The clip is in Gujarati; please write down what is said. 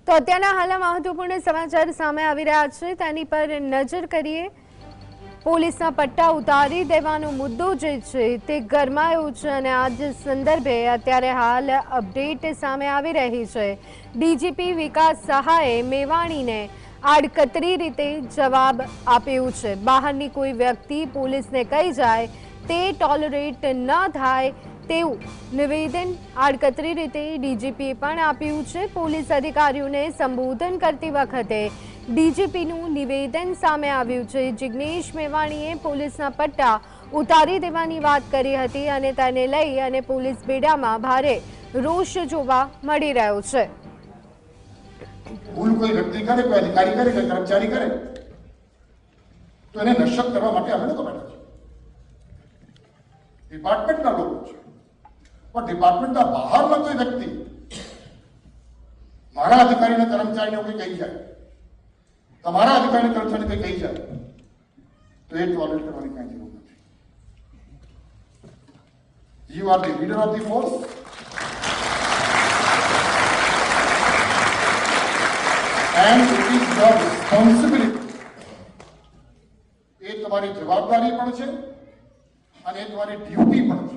તો અત્યારના હાલના મહત્વપૂર્ણ સમાચાર સામે આવી રહ્યા છે તેની પર નજર કરીએ। પોલીસના પટ્ટા ઉતારી દેવાનો મુદ્દો જે છે તે ગરમાયો છે અને આજ સંદર્ભે અત્યારે હાલ અપડેટ સામે આવી રહી છે। ડીજીપી વિકાસ સહાયે મેવાણીને આડકતરી રીતે જવાબ આપ્યો છે। બહારની કોઈ વ્યક્તિ પોલીસને કહી જાય તે ટોલરેટ ન થાય તેવું નિવેદન આડકતરી રીતે ડીજીપીએ પણ આપ્યું છે। પોલીસ અધિકારીઓને સંબોધન કરતી વખતે ડીજીપીનું નિવેદન સામે આવ્યું છે। જિગ્નેશ મેવાણીએ પોલીસના પટ્ટા ઉતારી દેવાની વાત કરી હતી અને તેને લઈ અને પોલીસ બેડામાં ભારે રોષ જોવા મળી રહ્યો છે। ભૂલ કોઈ વ્યક્તિ કરે, કોઈ અધિકારી કરે, કોઈ કર્મચારી કરે તો એને નશ્યત કરવા માટે અમે લોકો બેઠા છીએ। ડિપાર્ટમેન્ટના લોકો છે, પણ ડિપાર્ટમેન્ટના બહારના કોઈ વ્યક્તિ મારા અધિકારીને કર્મચારીને કોઈ કહી જાય, તમારા અધિકારીને કર્મચારીને કોઈ કહી જાય તો એ ટોલરેટ કરવાની કાંઈ જરૂર નથી। You are the leader of the force and it is your responsibility. એ તમારી જવાબદારી પણ છે અને એ તમારી ડ્યુટી પણ છે।